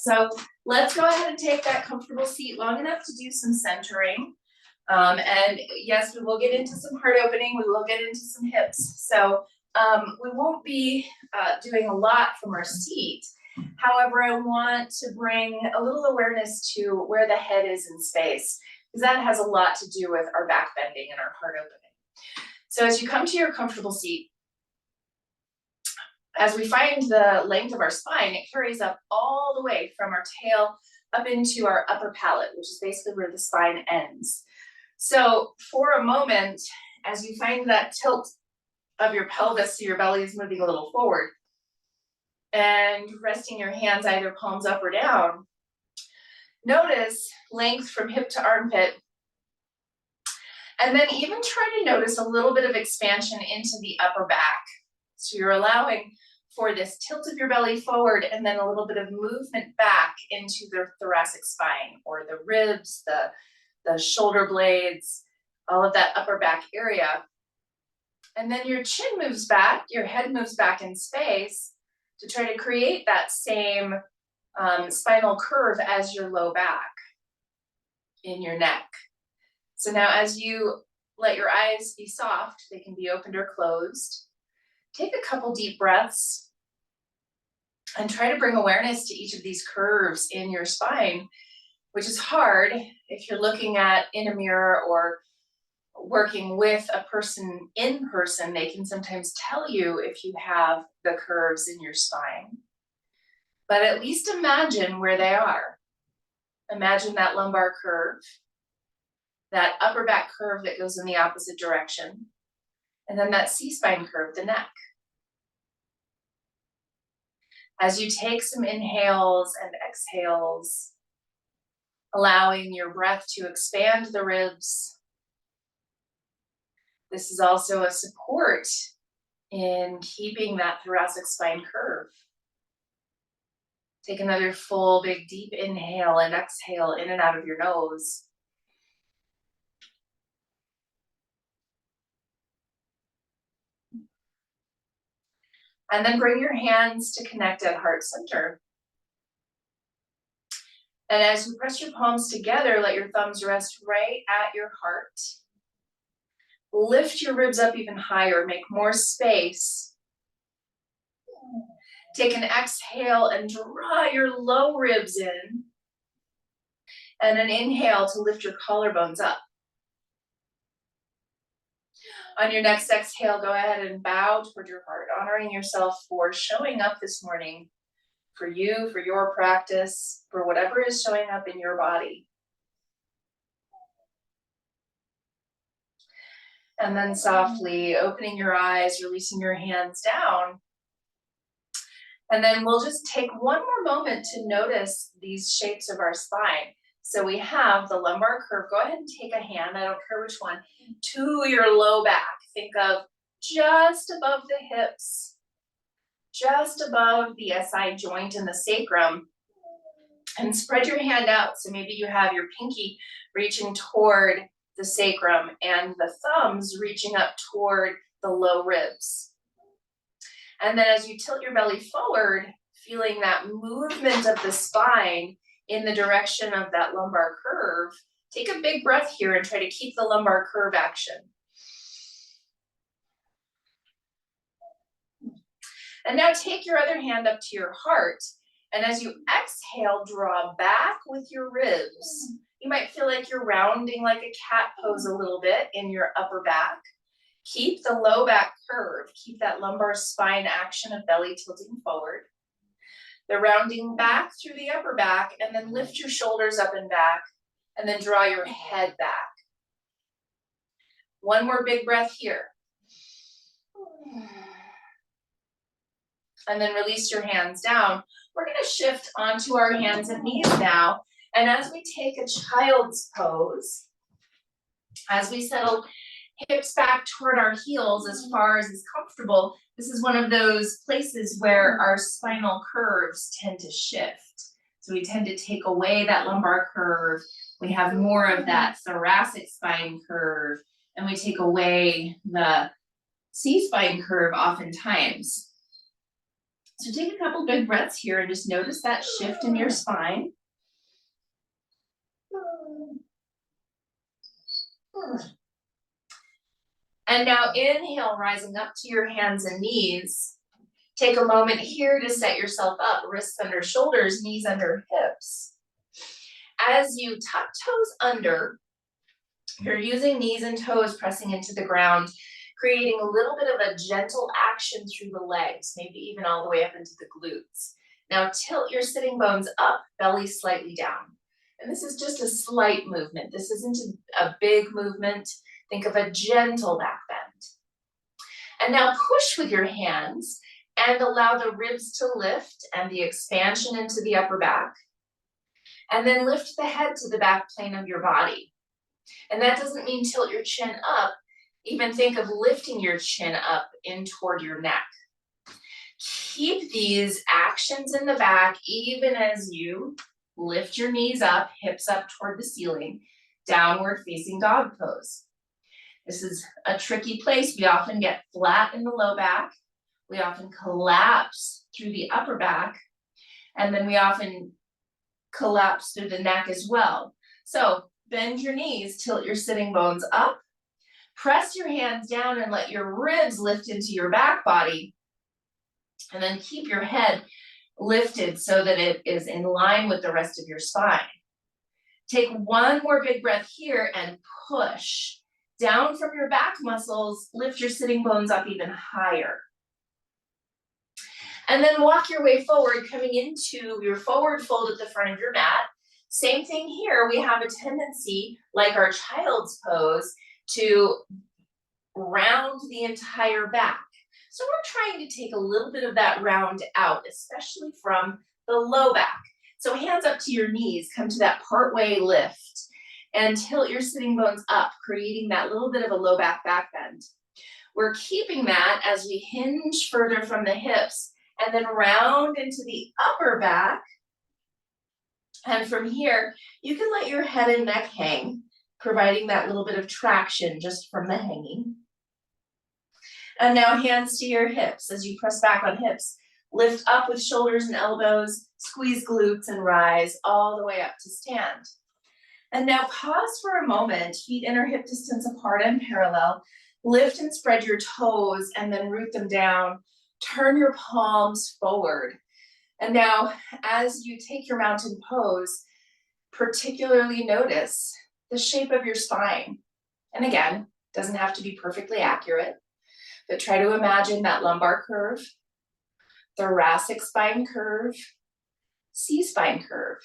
So let's go ahead and take that comfortable seat long enough to do some centering. And yes, we will get into some heart opening, we will get into some hips. So we won't be doing a lot from our seat. However, I want to bring a little awareness to where the head is in space, because that has a lot to do with our back bending and our heart opening. So as you come to your comfortable seat, as we find the length of our spine, it carries up all the way from our tail up into our upper palate, which is basically where the spine ends. So for a moment, as you find that tilt of your pelvis, so your belly is moving a little forward, and resting your hands either palms up or down, notice length from hip to armpit. And then even try to notice a little bit of expansion into the upper back. So you're allowing for this tilt of your belly forward and then a little bit of movement back into the thoracic spine, or the ribs, the shoulder blades, all of that upper back area. And then your chin moves back, your head moves back in space to try to create that same spinal curve as your low back in your neck. So now as you let your eyes be soft, they can be opened or closed. Take a couple deep breaths and try to bring awareness to each of these curves in your spine, which is hard if you're looking at in a mirror or working with a person in person. They can sometimes tell you if you have the curves in your spine, but at least imagine where they are. Imagine that lumbar curve, that upper back curve that goes in the opposite direction, and then that C-spine curve, the neck. As you take some inhales and exhales, allowing your breath to expand the ribs. This is also a support in keeping that thoracic spine curve. Take another full, big, deep inhale and exhale in and out of your nose. And then bring your hands to connect at heart center. And as you press your palms together, let your thumbs rest right at your heart. Lift your ribs up even higher, make more space. Take an exhale and draw your low ribs in. And an inhale to lift your collarbones up. On your next exhale, go ahead and bow toward your heart, honoring yourself for showing up this morning, for you, for your practice, for whatever is showing up in your body. And then softly opening your eyes, releasing your hands down. And then we'll just take one more moment to notice these shapes of our spine. So we have the lumbar curve. Go ahead and take a hand, I don't care which one, to your low back. Think of just above the hips, just above the SI joint in the sacrum. And spread your hand out. So maybe you have your pinky reaching toward the sacrum and the thumbs reaching up toward the low ribs. And then as you tilt your belly forward, feeling that movement of the spine in the direction of that lumbar curve, take a big breath here and try to keep the lumbar curve action. And now take your other hand up to your heart. And as you exhale, draw back with your ribs. You might feel like you're rounding like a cat pose a little bit in your upper back. Keep the low back curve. Keep that lumbar spine action of belly tilting forward. The rounding back through the upper back, and then lift your shoulders up and back, and then draw your head back. One more big breath here. And then release your hands down. We're going to shift onto our hands and knees now. And as we take a child's pose, as we settle hips back toward our heels as far as is comfortable, this is one of those places where our spinal curves tend to shift. So we tend to take away that lumbar curve. We have more of that thoracic spine curve, and we take away the C-spine curve oftentimes. So take a couple big breaths here and just notice that shift in your spine. And now inhale, rising up to your hands and knees. Take a moment here to set yourself up, wrists under shoulders, knees under hips. As you tuck toes under, you're using knees and toes pressing into the ground, creating a little bit of a gentle action through the legs, maybe even all the way up into the glutes. Now tilt your sitting bones up, belly slightly down. And this is just a slight movement. This isn't a big movement. Think of a gentle back bend. And now push with your hands and allow the ribs to lift and the expansion into the upper back. And then lift the head to the back plane of your body. And that doesn't mean tilt your chin up. Even think of lifting your chin up in toward your neck. Keep these actions in the back even as you lift your knees up, hips up toward the ceiling, downward facing dog pose. This is a tricky place. We often get flat in the low back. We often collapse through the upper back. And then we often collapse through the neck as well. So bend your knees, tilt your sitting bones up, press your hands down and let your ribs lift into your back body. And then keep your head lifted so that it is in line with the rest of your spine. Take one more big breath here and push down from your back muscles, lift your sitting bones up even higher. And then walk your way forward, coming into your forward fold at the front of your mat. Same thing here, we have a tendency, like our child's pose, to round the entire back. So we're trying to take a little bit of that round out, especially from the low back. So hands up to your knees, come to that partway lift, and tilt your sitting bones up, creating that little bit of a low back bend. We're keeping that as we hinge further from the hips, and then round into the upper back. And from here, you can let your head and neck hang, providing that little bit of traction just from the hanging. And now hands to your hips as you press back on hips. Lift up with shoulders and elbows, squeeze glutes and rise all the way up to stand. And now pause for a moment, feet inner hip distance apart and parallel. Lift and spread your toes and then root them down. Turn your palms forward. And now, as you take your mountain pose, particularly notice the shape of your spine. And again, doesn't have to be perfectly accurate, but try to imagine that lumbar curve, thoracic spine curve, C-spine curve.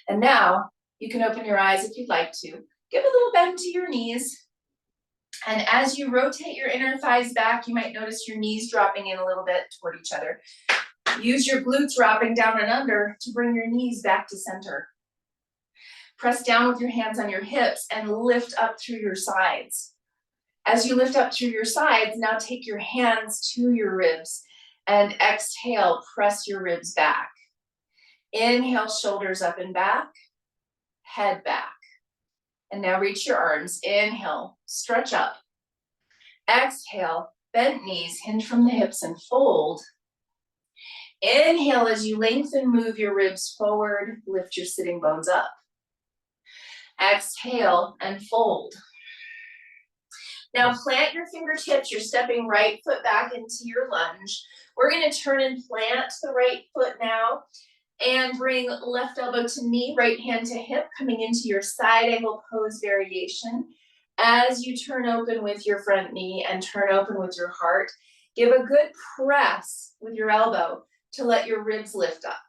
And now, you can open your eyes if you'd like to. Give a little bend to your knees. And as you rotate your inner thighs back, you might notice your knees dropping in a little bit toward each other. Use your glutes wrapping down and under to bring your knees back to center. Press down with your hands on your hips and lift up through your sides. As you lift up through your sides, now take your hands to your ribs and exhale, press your ribs back. Inhale, shoulders up and back, head back. And now reach your arms. Inhale, stretch up. Exhale, bent knees, hinge from the hips and fold. Inhale as you lengthen, move your ribs forward, lift your sitting bones up. Exhale and fold. Now plant your fingertips, you're stepping right foot back into your lunge. We're gonna turn and plant the right foot now and bring left elbow to knee, right hand to hip, coming into your side angle pose variation. As you turn open with your front knee and turn open with your heart, give a good press with your elbow to let your ribs lift up.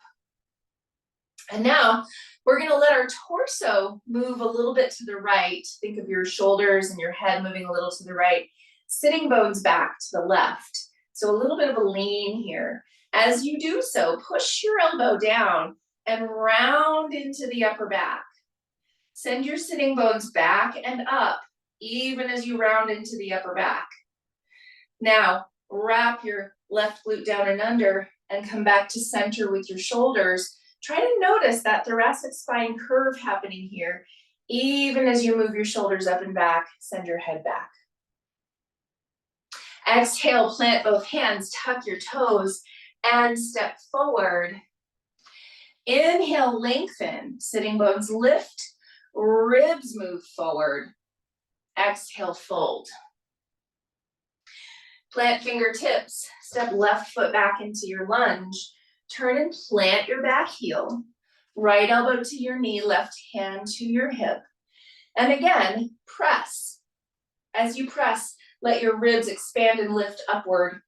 And now we're gonna let our torso move a little bit to the right. Think of your shoulders and your head moving a little to the right. Sitting bones back to the left. So a little bit of a lean here. As you do so, push your elbow down and round into the upper back. Send your sitting bones back and up, even as you round into the upper back. Now, wrap your left glute down and under and come back to center with your shoulders. Try to notice that thoracic spine curve happening here. Even as you move your shoulders up and back, send your head back. Exhale, plant both hands, tuck your toes, and step forward. Inhale, lengthen, sitting bones lift, ribs move forward. Exhale, fold. Plant fingertips, step left foot back into your lunge. Turn and plant your back heel. Right elbow to your knee, left hand to your hip. And again, press. As you press, let your ribs expand and lift upward.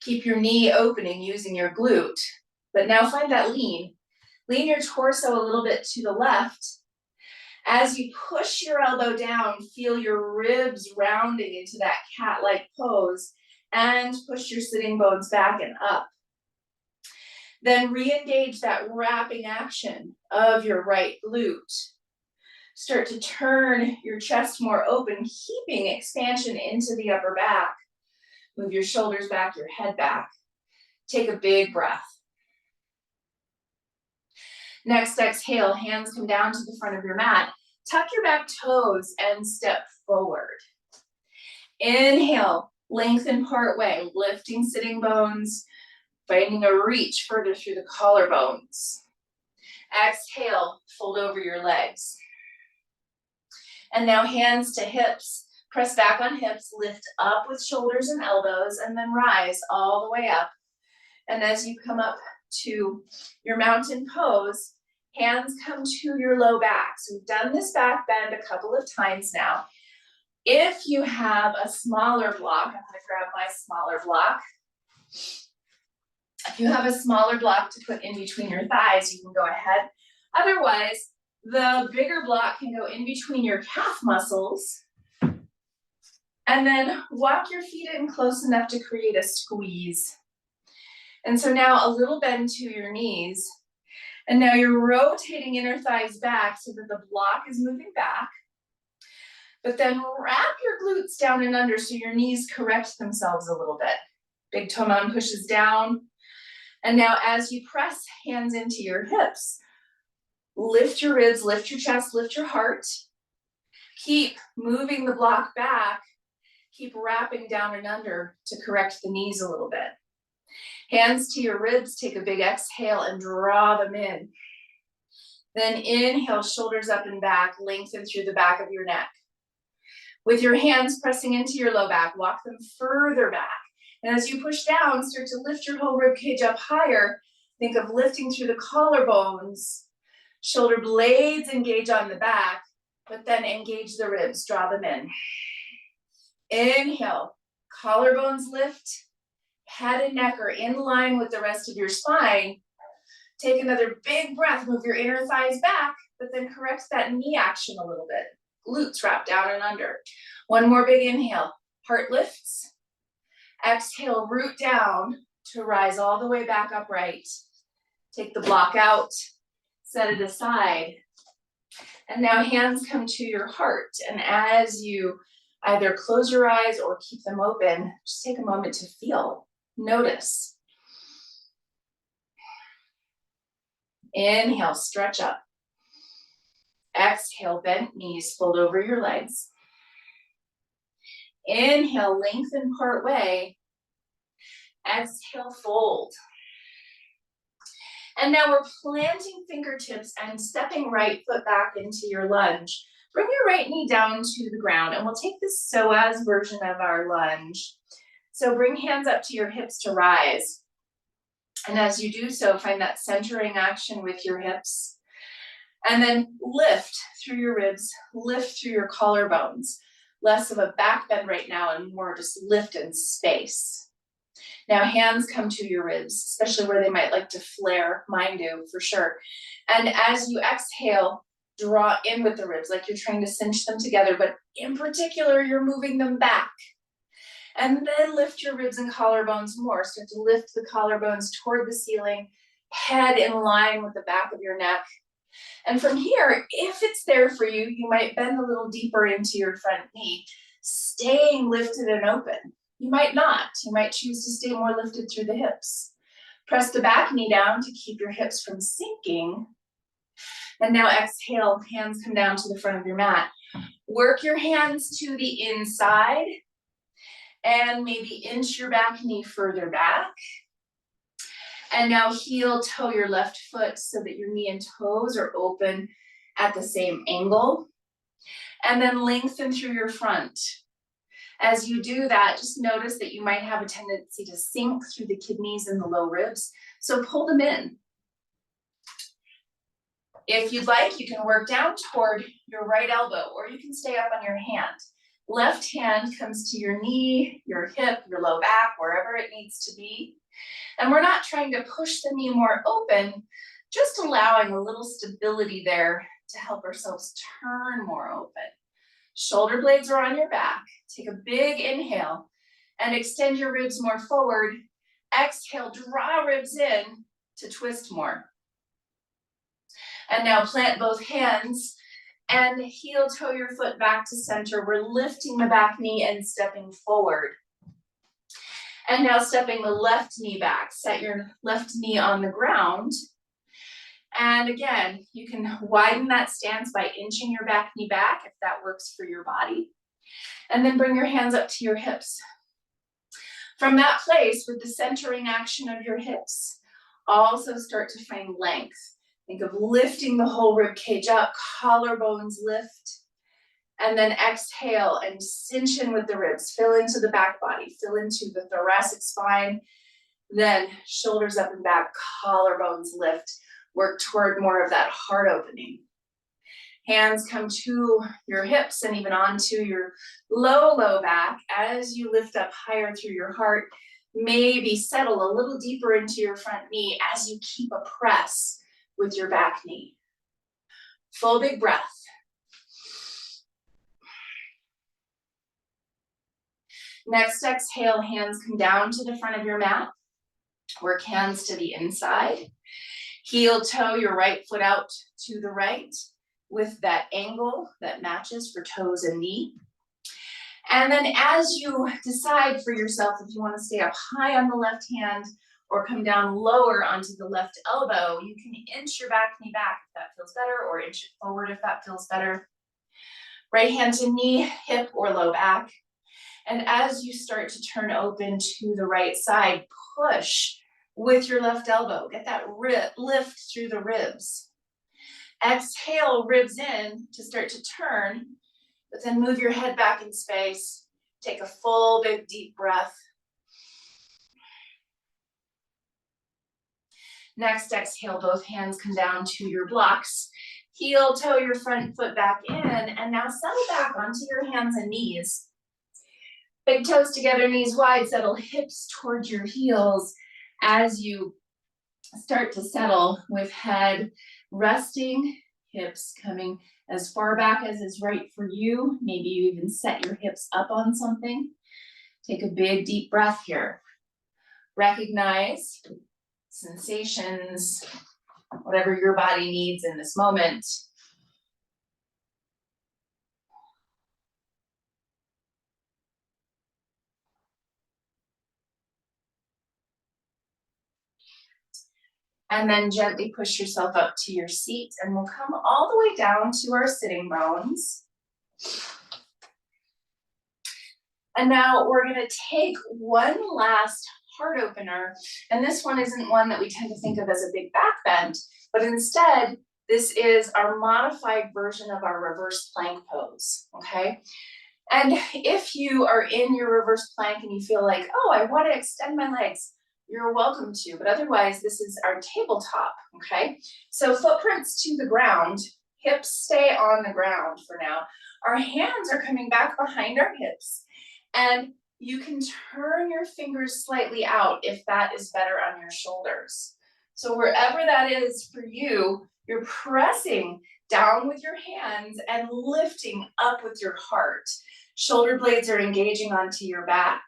Keep your knee opening using your glute. But now find that lean. Lean your torso a little bit to the left. As you push your elbow down, feel your ribs rounding into that cat-like pose and push your sitting bones back and up. Then re-engage that wrapping action of your right glute. Start to turn your chest more open, keeping expansion into the upper back. Move your shoulders back, your head back. Take a big breath. Next, exhale, hands come down to the front of your mat. Tuck your back toes and step forward. Inhale, lengthen part way, lifting sitting bones, finding a reach further through the collarbones. Exhale, fold over your legs. And now hands to hips. Press back on hips, lift up with shoulders and elbows, and then rise all the way up. And as you come up to your mountain pose, hands come to your low back. So we've done this back bend a couple of times now. If you have a smaller block, I'm gonna grab my smaller block. If you have a smaller block to put in between your thighs, you can go ahead. Otherwise, the bigger block can go in between your calf muscles. And then walk your feet in close enough to create a squeeze. And so now a little bend to your knees. And now you're rotating inner thighs back so that the block is moving back. But then wrap your glutes down and under so your knees correct themselves a little bit. Big toe mountain pushes down. And now as you press hands into your hips, lift your ribs, lift your chest, lift your heart. Keep moving the block back. Keep wrapping down and under to correct the knees a little bit. Hands to your ribs, take a big exhale and draw them in. Then inhale, shoulders up and back, lengthen through the back of your neck. With your hands pressing into your low back, walk them further back. And as you push down, start to lift your whole rib cage up higher. Think of lifting through the collarbones. Shoulder blades engage on the back, but then engage the ribs, draw them in. Inhale, collarbones lift, head and neck are in line with the rest of your spine. Take another big breath, move your inner thighs back, but then correct that knee action a little bit. Glutes wrap down and under. One more big inhale, heart lifts. Exhale, root down to rise all the way back upright. Take the block out, set it aside. And now hands come to your heart. And as you either close your eyes or keep them open, just take a moment to feel, notice. Inhale, stretch up. Exhale, bent knees, fold over your legs. Inhale, lengthen part way. Exhale, fold. And now we're planting fingertips and stepping right foot back into your lunge. Bring your right knee down to the ground, and we'll take this psoas version of our lunge. So bring hands up to your hips to rise. And as you do so, find that centering action with your hips. And then lift through your ribs, lift through your collarbones. Less of a back bend right now and more just lift in space. Now hands come to your ribs, especially where they might like to flare. Mine do, for sure. And as you exhale, draw in with the ribs, like you're trying to cinch them together, but in particular, you're moving them back. And then lift your ribs and collarbones more. Start to lift the collarbones toward the ceiling, head in line with the back of your neck. And from here, if it's there for you, you might bend a little deeper into your front knee, staying lifted and open. You might not. You might choose to stay more lifted through the hips. Press the back knee down to keep your hips from sinking. And now exhale, hands come down to the front of your mat. Work your hands to the inside. And maybe inch your back knee further back. And now heel toe your left foot so that your knee and toes are open at the same angle. And then lengthen through your front. As you do that, just notice that you might have a tendency to sink through the kidneys and the low ribs. So pull them in. If you'd like, you can work down toward your right elbow, or you can stay up on your hand. Left hand comes to your knee, your hip, your low back, wherever it needs to be. And we're not trying to push the knee more open, just allowing a little stability there to help ourselves turn more open. Shoulder blades are on your back. Take a big inhale and extend your ribs more forward. Exhale, draw ribs in to twist more. And now plant both hands and heel toe your foot back to center. We're lifting the back knee and stepping forward. And now stepping the left knee back. Set your left knee on the ground. And again, you can widen that stance by inching your back knee back if that works for your body. And then bring your hands up to your hips. From that place, with the centering action of your hips, also start to find length. Think of lifting the whole rib cage up, collarbones lift, and then exhale and cinch in with the ribs. Fill into the back body, fill into the thoracic spine, then shoulders up and back, collarbones lift. Work toward more of that heart opening. Hands come to your hips and even onto your low back as you lift up higher through your heart. Maybe settle a little deeper into your front knee as you keep a press with your back knee. Full big breath. Next exhale, hands come down to the front of your mat. Work hands to the inside. Heel toe your right foot out to the right with that angle that matches for toes and knee. And then as you decide for yourself if you want to stay up high on the left hand or come down lower onto the left elbow, you can inch your back knee back if that feels better, or inch it forward if that feels better. Right hand to knee, hip, or low back. And as you start to turn open to the right side, push with your left elbow. Get that lift through the ribs. Exhale, ribs in to start to turn, but then move your head back in space. Take a full, big, deep breath. Next, exhale, both hands come down to your blocks. Heel toe your front foot back in, and now settle back onto your hands and knees. Big toes together, knees wide, settle hips towards your heels as you start to settle with head resting, hips coming as far back as is right for you. Maybe you even set your hips up on something. Take a big deep breath here. Recognize sensations, whatever your body needs in this moment. And then gently push yourself up to your seat, and we'll come all the way down to our sitting bones. And now we're gonna take one last heart opener, and this one isn't one that we tend to think of as a big back bend, but instead, this is our modified version of our reverse plank pose, okay? And if you are in your reverse plank and you feel like, oh, I wanna extend my legs, you're welcome to, but otherwise this is our tabletop, okay? So footprints to the ground, hips stay on the ground for now. Our hands are coming back behind our hips, and you can turn your fingers slightly out if that is better on your shoulders. So wherever that is for you, you're pressing down with your hands and lifting up with your heart. Shoulder blades are engaging onto your back.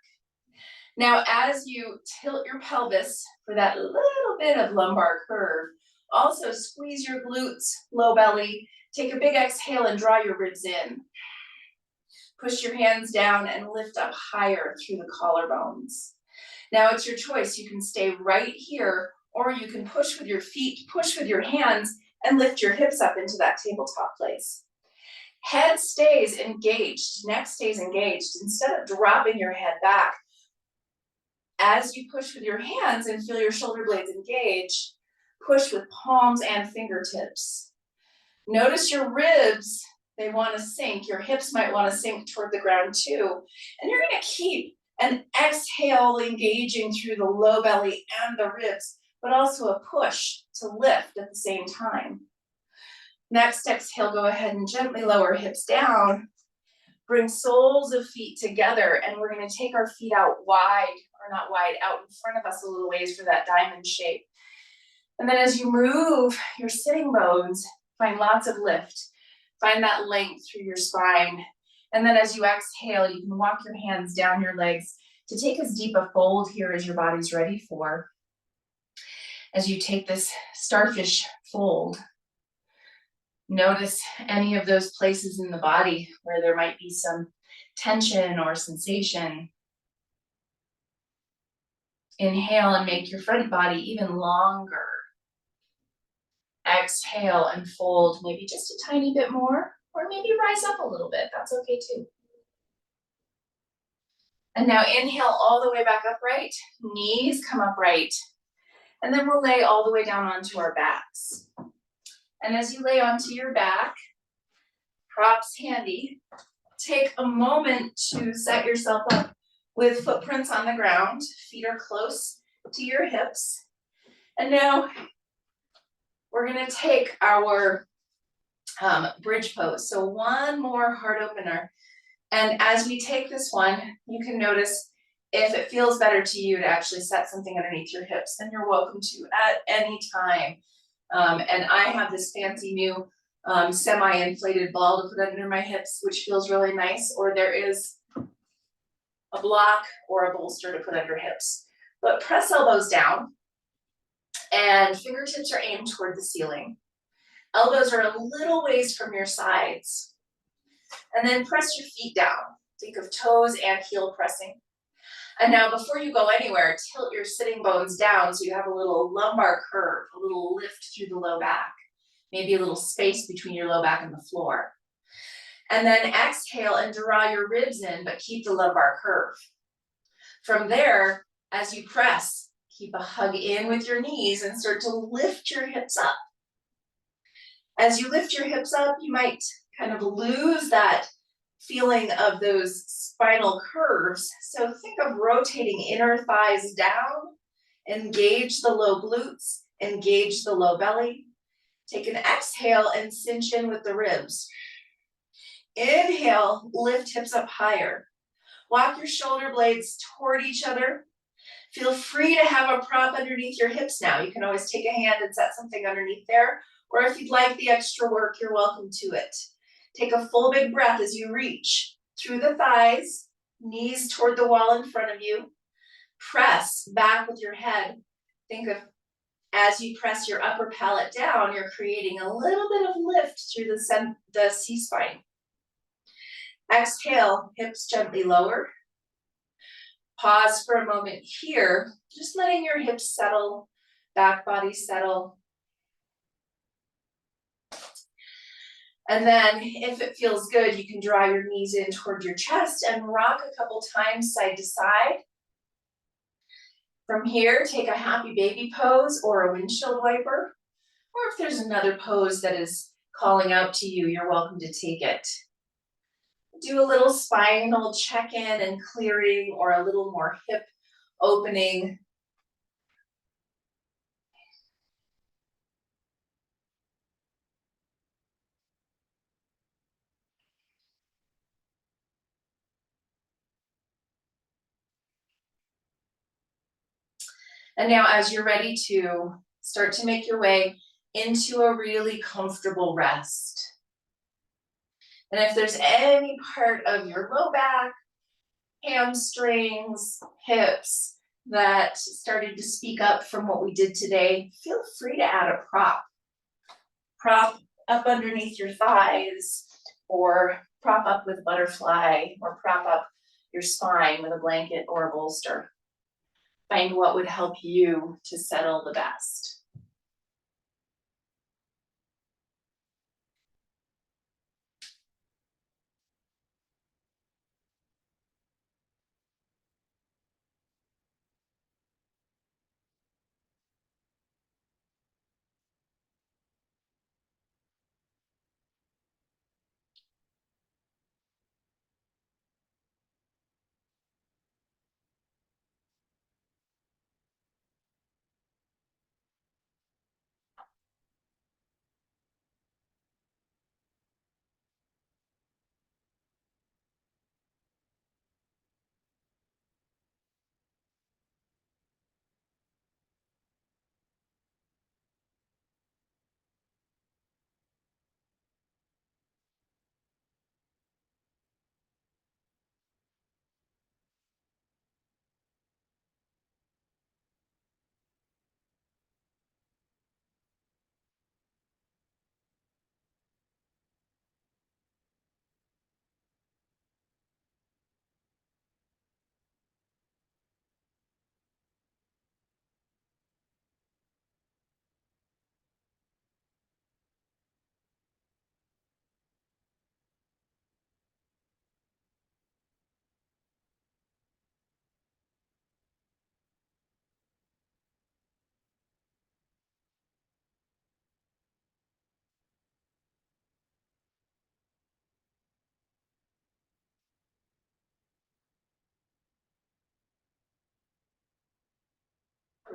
Now, as you tilt your pelvis for that little bit of lumbar curve, also squeeze your glutes, low belly, take a big exhale and draw your ribs in. Push your hands down and lift up higher through the collarbones. Now it's your choice. You can stay right here, or you can push with your feet, push with your hands, and lift your hips up into that tabletop place. Head stays engaged, neck stays engaged. Instead of dropping your head back, as you push with your hands and feel your shoulder blades engage, push with palms and fingertips. Notice your ribs, they want to sink. Your hips might want to sink toward the ground too. And you're going to keep an exhale engaging through the low belly and the ribs, but also a push to lift at the same time. Next exhale, go ahead and gently lower hips down. Bring soles of feet together, and we're going to take our feet out wide, or not wide, out in front of us a little ways for that diamond shape. And then as you move your sitting bones, find lots of lift. Find that length through your spine. And then as you exhale, you can walk your hands down your legs to take as deep a fold here as your body's ready for. As you take this starfish fold, notice any of those places in the body where there might be some tension or sensation. Inhale and make your front body even longer. Exhale and fold maybe just a tiny bit more, or maybe rise up a little bit. That's okay too. And now inhale all the way back upright, knees come upright, and then we'll lay all the way down onto our backs. And as you lay onto your back, props handy, take a moment to set yourself up with footprints on the ground. Feet are close to your hips. And now we're gonna take our bridge pose. So one more heart opener. And as we take this one, you can notice if it feels better to you to actually set something underneath your hips, then you're welcome to at any time. And I have this fancy new semi-inflated ball to put under my hips, which feels really nice, or there is a block or a bolster to put under hips. But press elbows down, and fingertips are aimed toward the ceiling. Elbows are a little ways from your sides. And then press your feet down. Think of toes and heel pressing. And now before you go anywhere, tilt your sitting bones down so you have a little lumbar curve, a little lift through the low back, maybe a little space between your low back and the floor. And then exhale and draw your ribs in, but keep the lumbar curve. From there, as you press, keep a hug in with your knees and start to lift your hips up. As you lift your hips up, you might kind of lose that feeling of those spinal curves. So think of rotating inner thighs down, engage the low glutes, engage the low belly. Take an exhale and cinch in with the ribs. Inhale, lift hips up higher. Walk your shoulder blades toward each other. Feel free to have a prop underneath your hips now. You can always take a hand and set something underneath there, or if you'd like the extra work, you're welcome to it. Take a full big breath as you reach through the thighs, knees toward the wall in front of you. Press back with your head. Think of as you press your upper palate down, you're creating a little bit of lift through the C-spine. Exhale, hips gently lower. Pause for a moment here, just letting your hips settle, back body settle. And then if it feels good, you can draw your knees in toward your chest and rock a couple times side to side. From here, take a happy baby pose or a windshield wiper, or if there's another pose that is calling out to you, you're welcome to take it. Do a little spinal check-in and clearing, or a little more hip opening. And now as you're ready to start to make your way into a really comfortable rest. And if there's any part of your low back, hamstrings, hips that started to speak up from what we did today, feel free to add a prop. Prop up underneath your thighs, or prop up with a butterfly, or prop up your spine with a blanket or a bolster. Find what would help you to settle the best.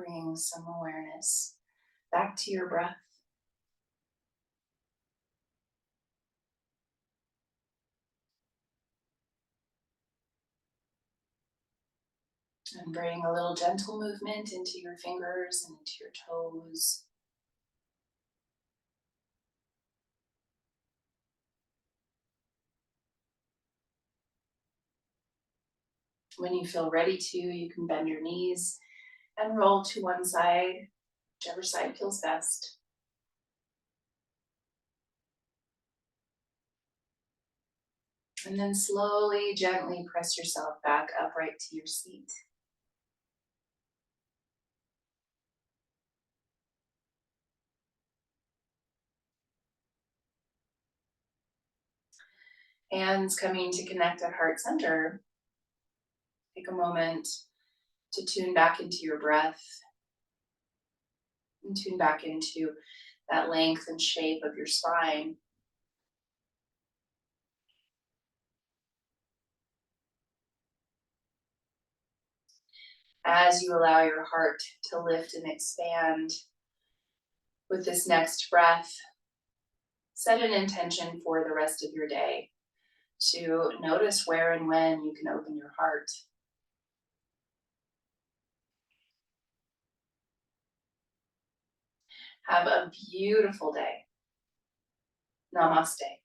bringing some awareness back to your breath. And bring a little gentle movement into your fingers and into your toes. When you feel ready to, you can bend your knees and roll to one side, whichever side feels best. And then slowly, gently press yourself back upright to your seat. Hands coming to connect at heart center. Take a moment to tune back into your breath and tune back into that length and shape of your spine. As you allow your heart to lift and expand with this next breath, set an intention for the rest of your day to notice where and when you can open your heart. Have a beautiful day. Namaste.